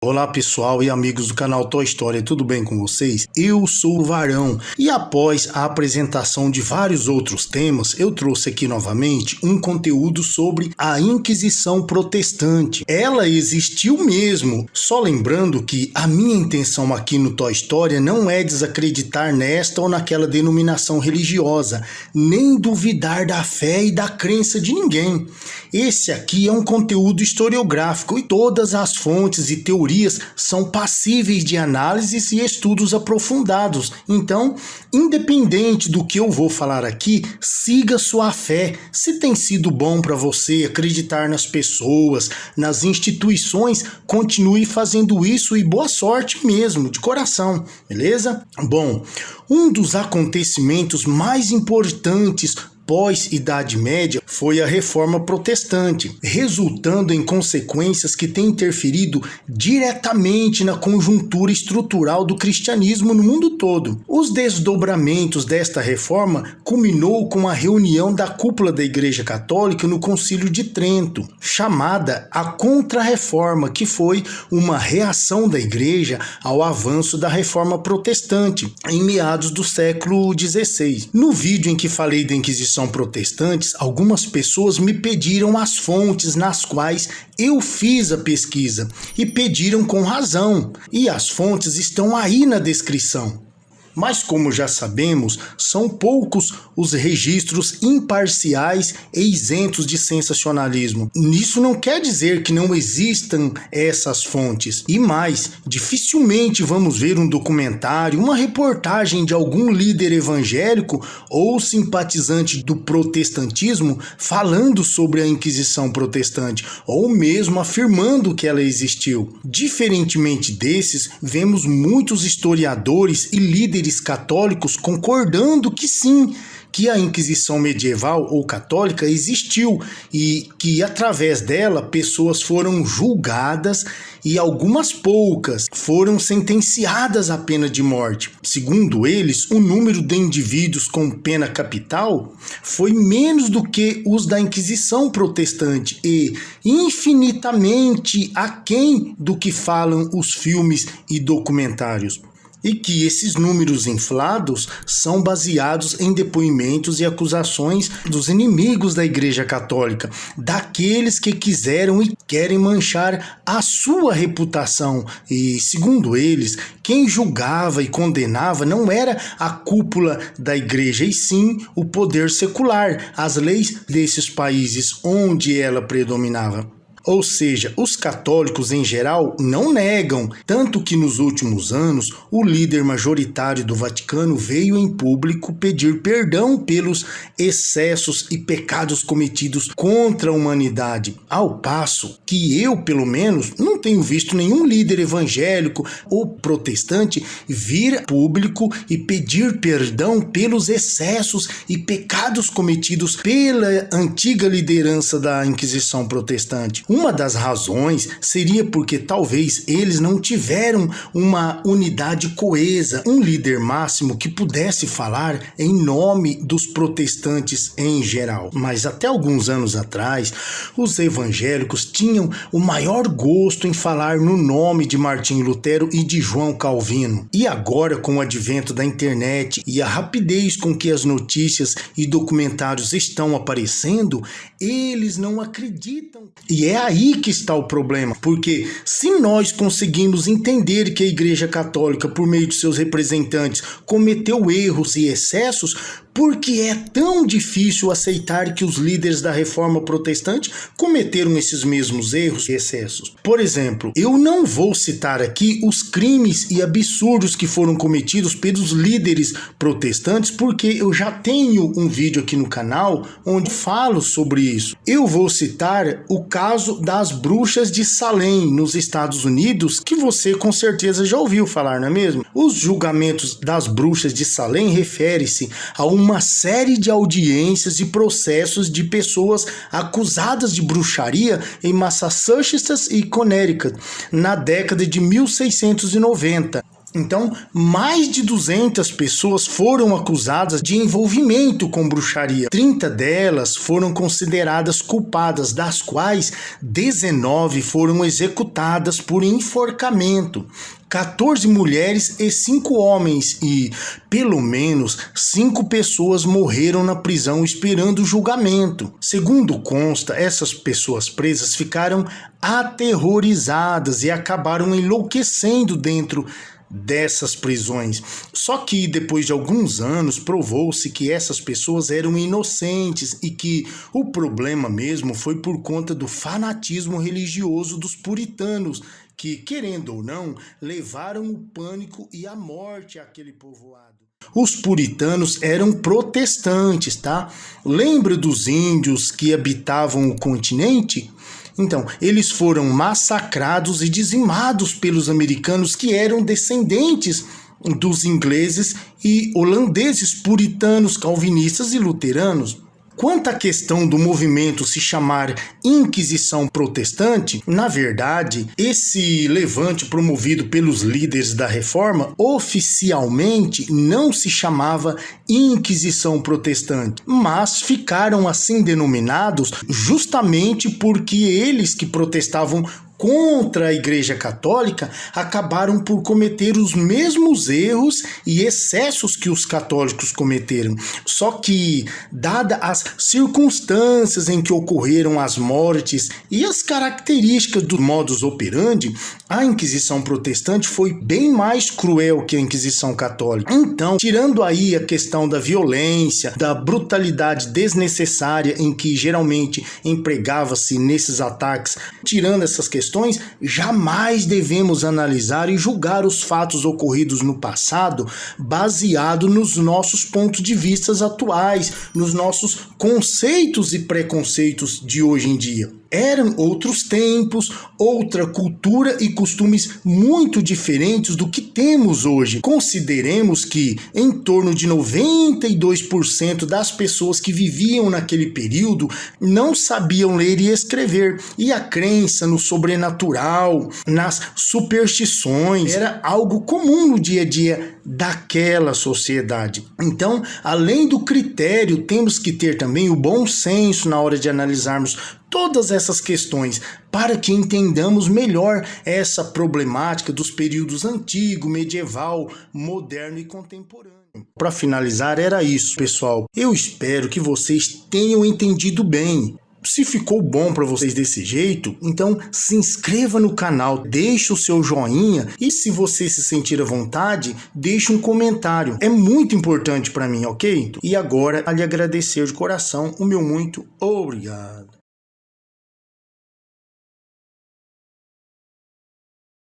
Olá pessoal e amigos do canal Toy História, tudo bem com vocês? Eu sou o Varão e após a apresentação de vários outros temas, eu trouxe aqui novamente um conteúdo sobre a Inquisição Protestante. Ela existiu mesmo, só lembrando que a minha intenção aqui no Toy História não é desacreditar nesta ou naquela denominação religiosa, nem duvidar da fé e da crença de ninguém. Esse aqui é um conteúdo historiográfico e todas as fontes e teorias são passíveis de análises e estudos aprofundados. Então, independente do que eu vou falar aqui, siga sua fé. Se tem sido bom para você acreditar nas pessoas, nas instituições, continue fazendo isso e boa sorte mesmo, de coração, beleza? Bom, um dos acontecimentos mais importantes pós-Idade Média foi a Reforma Protestante, resultando em consequências que têm interferido diretamente na conjuntura estrutural do cristianismo no mundo todo. Os desdobramentos desta reforma culminou com a reunião da cúpula da Igreja Católica no Concílio de Trento, chamada a Contra-Reforma, que foi uma reação da Igreja ao avanço da Reforma Protestante em meados do século XVI. No vídeo em que falei da Inquisição protestantes, algumas pessoas me pediram as fontes nas quais eu fiz a pesquisa e pediram com razão, e as fontes estão aí na descrição. Mas como já sabemos, são poucos os registros imparciais e isentos de sensacionalismo. Isso não quer dizer que não existam essas fontes. E mais, dificilmente vamos ver um documentário, uma reportagem de algum líder evangélico ou simpatizante do protestantismo falando sobre a Inquisição Protestante, ou mesmo afirmando que ela existiu. Diferentemente desses, vemos muitos historiadores e líderes católicos concordando que sim, que a Inquisição medieval ou católica existiu e que através dela pessoas foram julgadas e algumas poucas foram sentenciadas à pena de morte. Segundo eles, o número de indivíduos com pena capital foi menos do que os da Inquisição protestante e infinitamente aquém do que falam os filmes e documentários. E que esses números inflados são baseados em depoimentos e acusações dos inimigos da Igreja Católica, daqueles que quiseram e querem manchar a sua reputação. E, segundo eles, quem julgava e condenava não era a cúpula da Igreja, e sim o poder secular, as leis desses países onde ela predominava. Ou seja, os católicos em geral não negam, tanto que nos últimos anos o líder majoritário do Vaticano veio em público pedir perdão pelos excessos e pecados cometidos contra a humanidade, ao passo que eu, pelo menos, não tenho visto nenhum líder evangélico ou protestante vir a público e pedir perdão pelos excessos e pecados cometidos pela antiga liderança da Inquisição Protestante. Uma das razões seria porque talvez eles não tiveram uma unidade coesa, um líder máximo que pudesse falar em nome dos protestantes em geral. Mas até alguns anos atrás, os evangélicos tinham o maior gosto em falar no nome de Martinho Lutero e de João Calvino. E agora, com o advento da internet e a rapidez com que as notícias e documentários estão aparecendo, eles não acreditam. E é aí que está o problema, porque se nós conseguimos entender que a Igreja Católica, por meio de seus representantes, cometeu erros e excessos, por que é tão difícil aceitar que os líderes da Reforma Protestante cometeram esses mesmos erros e excessos? Por exemplo, eu não vou citar aqui os crimes e absurdos que foram cometidos pelos líderes protestantes, porque eu já tenho um vídeo aqui no canal onde falo sobre isso. Eu vou citar o caso das bruxas de Salem, nos Estados Unidos, que você com certeza já ouviu falar, não é mesmo? Os julgamentos das bruxas de Salem refere-se a uma série de audiências e processos de pessoas acusadas de bruxaria em Massachusetts e Connecticut na década de 1690. Então, mais de 200 pessoas foram acusadas de envolvimento com bruxaria. 30 delas foram consideradas culpadas, das quais 19 foram executadas por enforcamento. 14 mulheres e 5 homens e, pelo menos, 5 pessoas morreram na prisão esperando o julgamento. Segundo consta, essas pessoas presas ficaram aterrorizadas e acabaram enlouquecendo dentro dessas prisões. Só que depois de alguns anos provou-se que essas pessoas eram inocentes e que o problema mesmo foi por conta do fanatismo religioso dos puritanos, que, querendo ou não, levaram o pânico e a morte àquele povoado. Os puritanos eram protestantes, tá? Lembra dos índios que habitavam o continente? Então, eles foram massacrados e dizimados pelos americanos que eram descendentes dos ingleses e holandeses puritanos, calvinistas e luteranos. Quanto à questão do movimento se chamar Inquisição Protestante, na verdade, esse levante promovido pelos líderes da Reforma oficialmente não se chamava Inquisição Protestante, mas ficaram assim denominados justamente porque eles que protestavam contra a Igreja Católica acabaram por cometer os mesmos erros e excessos que os católicos cometeram. Só que, dadas as circunstâncias em que ocorreram as mortes e as características do modus operandi, a Inquisição Protestante foi bem mais cruel que a Inquisição Católica. Então, tirando aí a questão da violência, da brutalidade desnecessária em que geralmente empregava-se nesses ataques, tirando essas questões, jamais devemos analisar e julgar os fatos ocorridos no passado baseado nos nossos pontos de vista atuais, nos nossos conceitos e preconceitos de hoje em dia. Eram outros tempos, outra cultura e costumes muito diferentes do que temos hoje. Consideremos que em torno de 92% das pessoas que viviam naquele período não sabiam ler e escrever, e a crença no sobrenatural, nas superstições, era algo comum no dia a dia daquela sociedade. Então, além do critério, temos que ter também o bom senso na hora de analisarmos todas essas questões, para que entendamos melhor essa problemática dos períodos antigo, medieval, moderno e contemporâneo. Para finalizar, era isso, pessoal. Eu espero que vocês tenham entendido bem. Se ficou bom para vocês desse jeito, então se inscreva no canal, deixe o seu joinha e, se você se sentir à vontade, deixe um comentário. É muito importante para mim, ok? E agora, a lhe agradecer de coração, o meu muito obrigado.